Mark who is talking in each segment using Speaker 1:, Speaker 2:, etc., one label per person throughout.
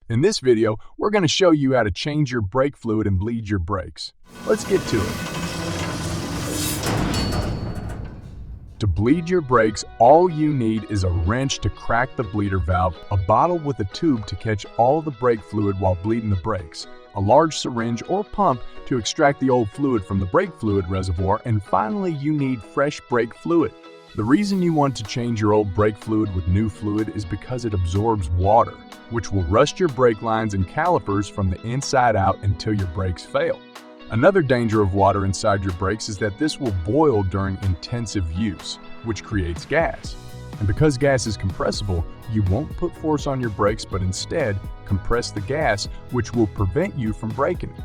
Speaker 1: In this video, we're going to show you how to change your brake fluid and bleed your brakes. Let's get to it. To bleed your brakes, all you need is a wrench to crack the bleeder valve, a bottle with a tube to catch all the brake fluid while bleeding the brakes, a large syringe or pump to extract the old fluid from the brake fluid reservoir, and finally you need fresh brake fluid. The reason you want to change your old brake fluid with new fluid is because it absorbs water, which will rust your brake lines and calipers from the inside out until your brakes fail. Another danger of water inside your brakes is that this will boil during intensive use, which creates gas. And because gas is compressible, you won't put force on your brakes but instead compress the gas, which will prevent you from braking.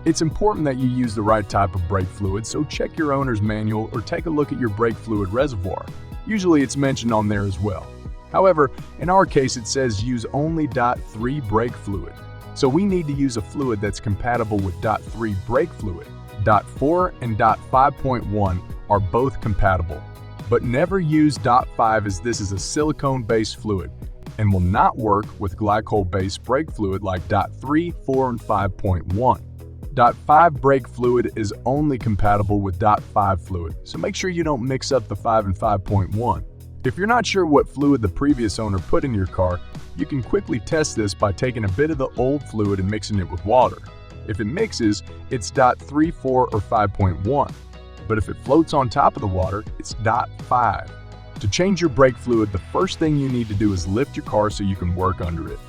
Speaker 1: It's important that you use the right type of brake fluid, so check your owner's manual or take a look at your brake fluid reservoir. Usually it's mentioned on there as well. However, in our case it says use only .3 brake fluid. So we need to use a fluid that's compatible with .3 brake fluid. .4 and .5.1 are both compatible, but never use .5 as this is a silicone-based fluid and will not work with glycol-based brake fluid like .3, 4, and 5.1. .5 brake fluid is only compatible with .5 fluid, so make sure you don't mix up the 5 and 5.1. If you're not sure what fluid the previous owner put in your car, you can quickly test this by taking a bit of the old fluid and mixing it with water. If it mixes, it's .3, 4, or 5.1. But if it floats on top of the water, it's .5. To change your brake fluid, the first thing you need to do is lift your car so you can work under it.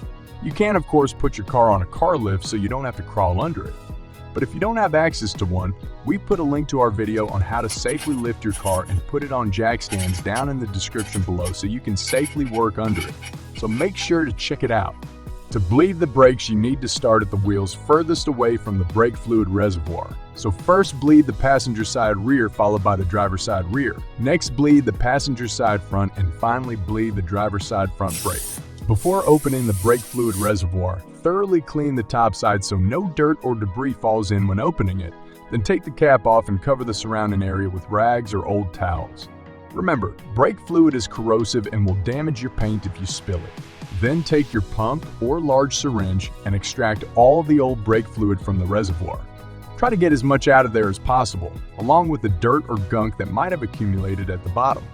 Speaker 1: You can, of course, put your car on a car lift so you don't have to crawl under it. But if you don't have access to one, we put a link to our video on how to safely lift your car and put it on jack stands down in the description below so you can safely work under it. So make sure to check it out. To bleed the brakes, you need to start at the wheels furthest away from the brake fluid reservoir. So first bleed the passenger side rear followed by the driver side rear. Next bleed the passenger side front and finally bleed the driver side front brake. Before opening the brake fluid reservoir, thoroughly clean the top side so no dirt or debris falls in when opening it. Then take the cap off and cover the surrounding area with rags or old towels. Remember, brake fluid is corrosive and will damage your paint if you spill it. Then take your pump or large syringe and extract all of the old brake fluid from the reservoir. Try to get as much out of there as possible, along with the dirt or gunk that might have accumulated at the bottom.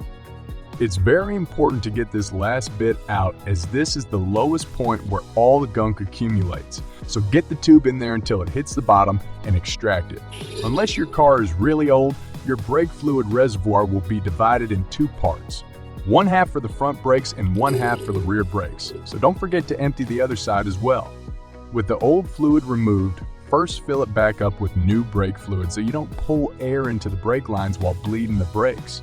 Speaker 1: It's very important to get this last bit out as this is the lowest point where all the gunk accumulates. So get the tube in there until it hits the bottom and extract it. Unless your car is really old, your brake fluid reservoir will be divided in two parts. One half for the front brakes and one half for the rear brakes. So don't forget to empty the other side as well. With the old fluid removed, first fill it back up with new brake fluid so you don't pull air into the brake lines while bleeding the brakes.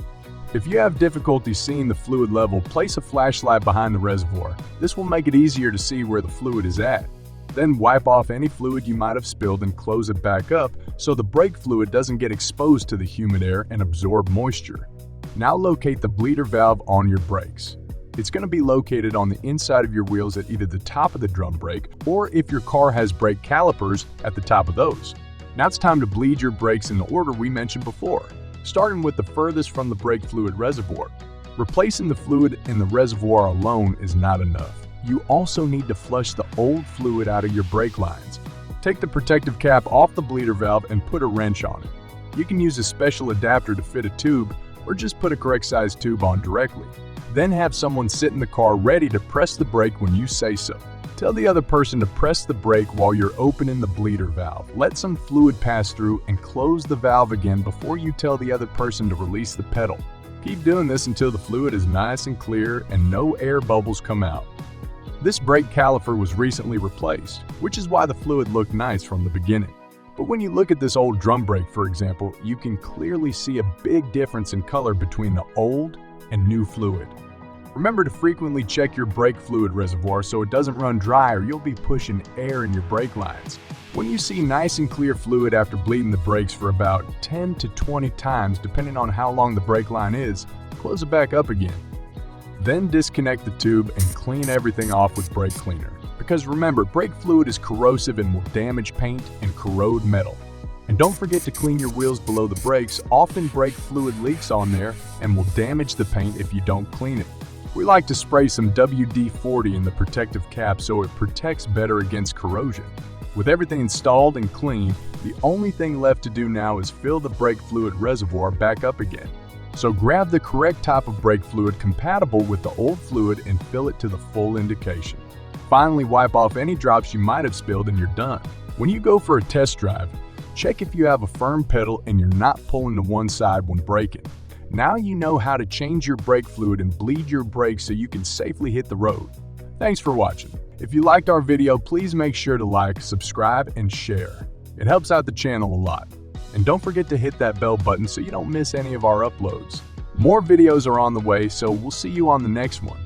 Speaker 1: If you have difficulty seeing the fluid level, place a flashlight behind the reservoir. This will make it easier to see where the fluid is at. Then wipe off any fluid you might have spilled and close it back up so the brake fluid doesn't get exposed to the humid air and absorb moisture. Now locate the bleeder valve on your brakes. It's going to be located on the inside of your wheels at either the top of the drum brake or if your car has brake calipers at the top of those. Now it's time to bleed your brakes in the order we mentioned before, starting with the furthest from the brake fluid reservoir. Replacing the fluid in the reservoir alone is not enough. You also need to flush the old fluid out of your brake lines. Take the protective cap off the bleeder valve and put a wrench on it. You can use a special adapter to fit a tube or just put a correct size tube on directly. Then have someone sit in the car ready to press the brake when you say so. Tell the other person to press the brake while you're opening the bleeder valve. Let some fluid pass through and close the valve again before you tell the other person to release the pedal. Keep doing this until the fluid is nice and clear and no air bubbles come out. This brake caliper was recently replaced, which is why the fluid looked nice from the beginning. But when you look at this old drum brake, for example, you can clearly see a big difference in color between the old and new fluid. Remember to frequently check your brake fluid reservoir so it doesn't run dry or you'll be pushing air in your brake lines. When you see nice and clear fluid after bleeding the brakes for about 10 to 20 times depending on how long the brake line is, close it back up again. Then disconnect the tube and clean everything off with brake cleaner. Because remember, brake fluid is corrosive and will damage paint and corrode metal. And don't forget to clean your wheels below the brakes. Often brake fluid leaks on there and will damage the paint if you don't clean it. We like to spray some WD-40 in the protective cap so it protects better against corrosion. With everything installed and clean, the only thing left to do now is fill the brake fluid reservoir back up again. So grab the correct type of brake fluid compatible with the old fluid and fill it to the full indication. Finally, wipe off any drops you might have spilled and you're done. When you go for a test drive, check if you have a firm pedal and you're not pulling to one side when braking. Now you know how to change your brake fluid and bleed your brakes so you can safely hit the road. Thanks for watching. If you liked our video, please make sure to like, subscribe, and share. It helps out the channel a lot. And don't forget to hit that bell button so you don't miss any of our uploads. More videos are on the way, so we'll see you on the next one.